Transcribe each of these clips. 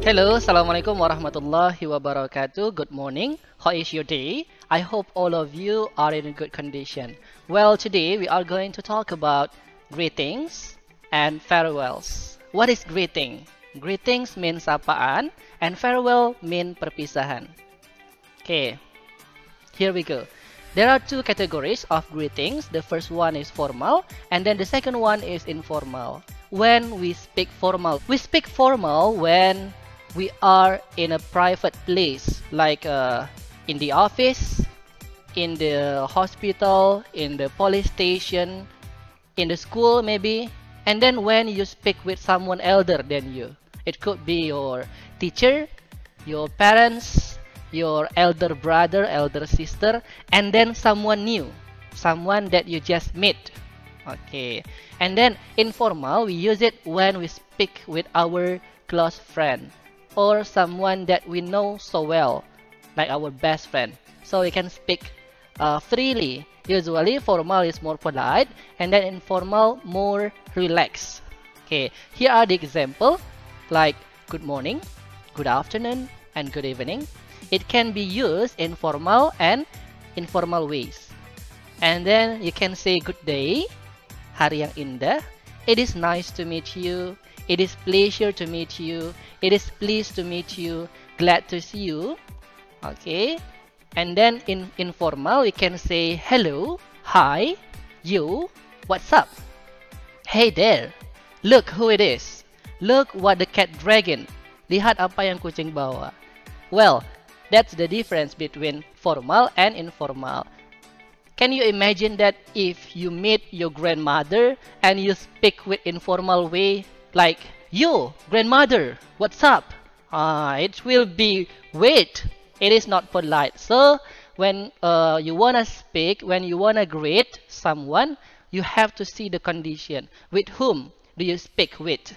Hello, Assalamualaikum warahmatullahi wabarakatuh. Good morning. How is your day? I hope all of you are in a good condition. Well, today we are going to talk about greetings and farewells. What is greeting? Greetings means sapaan and farewell mean perpisahan. Okay, here we go. There are two categories of greetings. The first one is formal, and then the second one is informal. When we speak formal when we are in a private place, like in the office, in the hospital, in the police station, in the school maybe. And then when you speak with someone elder than you, it could be your teacher, your parents, your elder brother, elder sister, and then someone new, someone that you just meet. Okay, and then informal, we use it when we speak with our close friend or someone that we know so well, like our best friend. So we can speak freely. Usually, formal is more polite, and then informal more relaxed. Okay, here are the example, like good morning, good afternoon, and good evening. It can be used in formal and informal ways. And then you can say good day, hari yang indah. It is nice to meet you. It is pleasure to meet you. It is pleased to meet you. Glad to see you. Okay. And then in informal, we can say hello, hi, you, what's up? Hey there, look who it is. Look what the cat dragging. Lihat apa yang kucing bawa. Well, that's the difference between formal and informal. Can you imagine that if you meet your grandmother and you speak with informal way, like, yo, grandmother, what's up? It will be weird. It is not polite. So when you wanna speak, when you wanna greet someone, you have to see the condition. With whom do you speak with?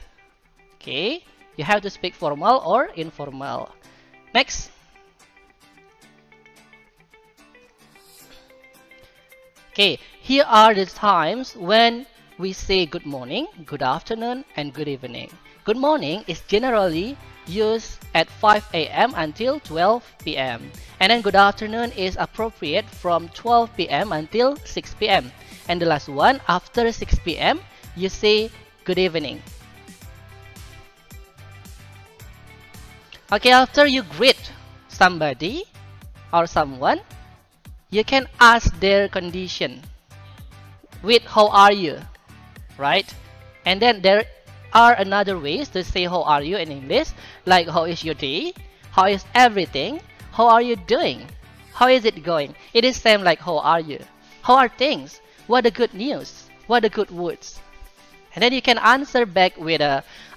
Okay, you have to speak formal or informal. Next. Okay, here are the times when we say good morning, good afternoon, and good evening. Good morning is generally used at 5 a.m. until 12 p.m. And then good afternoon is appropriate from 12 p.m. until 6 p.m. And the last one, after 6 p.m., you say good evening. Okay, after you greet somebody or someone, you can ask their condition with how are you, right? And then there are another ways to say how are you in English, like how is your day, how is everything, how are you doing, how is it going. It is same like how are you, how are things, what are good news, what are good words. And then you can answer back with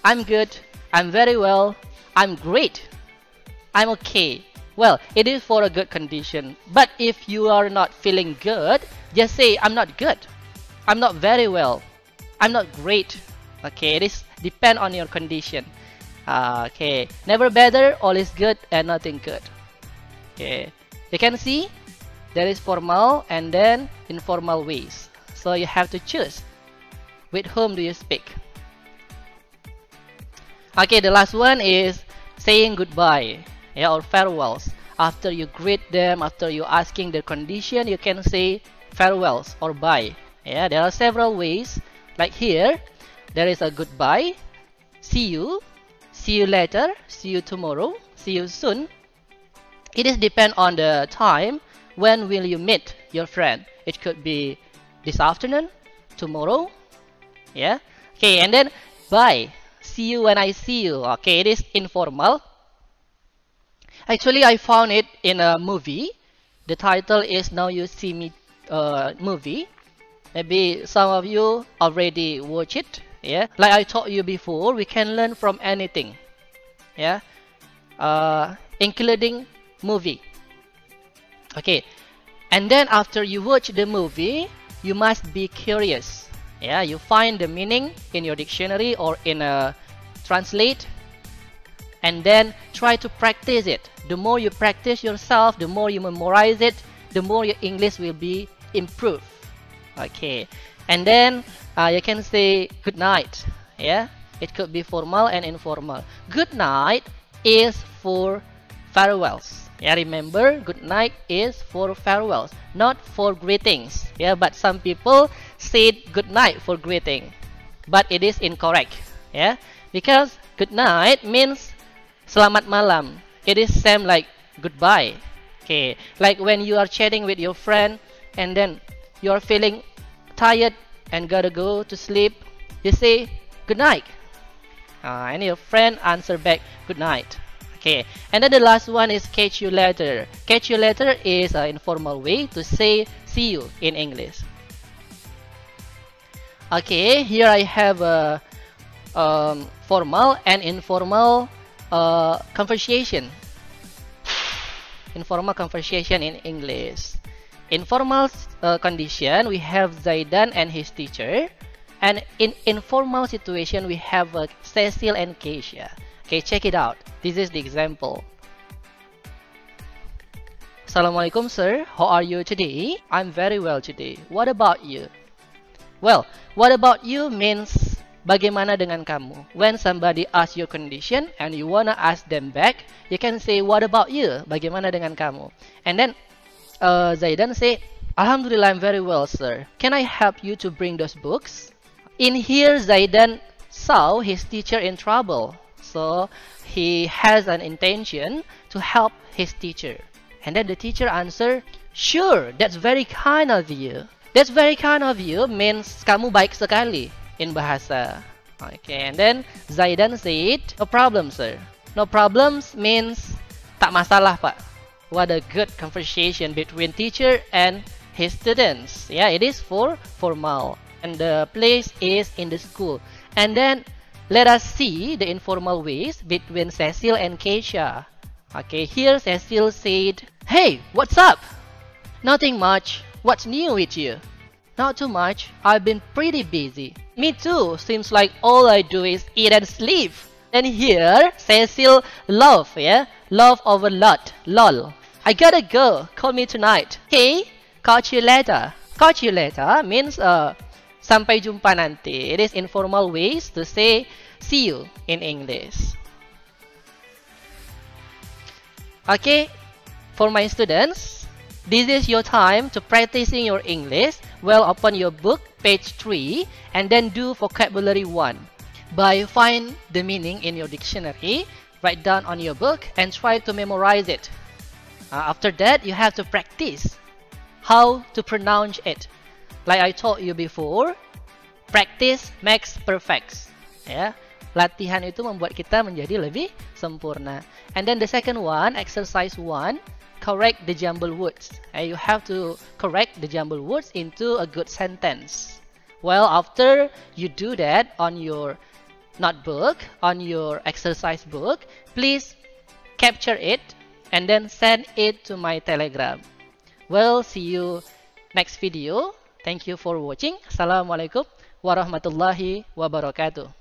I'm good, I'm very well, I'm great, I'm okay. Well, it is for a good condition. But if you are not feeling good, just say I'm not good, I'm not very well, I'm not great. Okay, it is depend on your condition. Okay, never better, all is good and nothing good. Okay, you can see there is formal and then informal ways. So you have to choose with whom do you speak. Okay, the last one is saying goodbye, yeah, or farewells. After you greet them, after you asking their condition, you can say farewells or bye. Yeah, there are several ways. Like here, there is a goodbye, see you later, see you tomorrow, see you soon. It is depend on the time when will you meet your friend. It could be this afternoon, tomorrow, yeah. Okay, and then bye, see you when I see you. Okay, it is informal. Actually, I found it in a movie. The title is Now You See Me movie. Maybe some of you already watch it. Yeah, like I told you before, we can learn from anything. Yeah, including movie. Okay, and then after you watch the movie, you must be curious. Yeah, you find the meaning in your dictionary or in a translate, and then try to practice it. The more you practice yourself, the more you memorize it, the more your English will be improved. Okay, and then you can say good night. Yeah, it could be formal and informal. Good night is for farewells. Yeah, remember, good night is for farewells, not for greetings. Yeah, but some people said good night for greeting, but it is incorrect. Yeah, because good night means selamat malam. It is same like goodbye. Okay, like when you are chatting with your friend and then you are feeling tired and gotta go to sleep, you say good night. And your friend answer back good night. Okay, and then the last one is catch you later. Catch you later is an informal way to say see you in English. Okay, here I have a formal and informal conversation. Informal conversation in English. Informal condition, we have Zaidan and his teacher. And in informal situation, we have Cecil and Keisha. Okay, check it out. This is the example. Assalamualaikum, sir. How are you today? I'm very well today. What about you? Well, what about you means bagaimana dengan kamu? When somebody asks your condition and you wanna ask them back, you can say what about you? Bagaimana dengan kamu? And then Zaidan say, Alhamdulillah, I'm very well, sir. Can I help you to bring those books? In here, Zaidan saw his teacher in trouble, so he has an intention to help his teacher. And then the teacher answered, sure, that's very kind of you. That's very kind of you means kamu baik sekali in bahasa. Okay, and then Zaidan said, no problem, sir. No problems means tak masalah, Pak. What a good conversation between teacher and his students. Yeah, it is for formal. And the place is in the school. And then let us see the informal ways between Cecil and Keisha. Okay, here Cecil said, hey, what's up? Nothing much. What's new with you? Not too much. I've been pretty busy. Me too. Seems like all I do is eat and sleep. And here Cecil love, yeah? Love over lot. Lol. I gotta go. Call me tonight. Okay? Catch you later. Catch you later means sampai jumpa nanti. It is informal ways to say see you in English. Okay, for my students, this is your time to practicing your English. Well, open your book, page 3, and then do vocabulary 1. By find the meaning in your dictionary, write down on your book, and try to memorize it. After that, you have to practice how to pronounce it. Like I told you before, practice makes perfect. Ya, latihan itu membuat kita menjadi lebih sempurna. And then the second one, exercise 1, correct the jumbled words. You have to correct the jumbled words into a good sentence. Well, after you do that on your notebook, on your exercise book, please capture it and then send it to my Telegram. Well, see you next video. Thank you for watching. Assalamualaikum warahmatullahi wabarakatuh.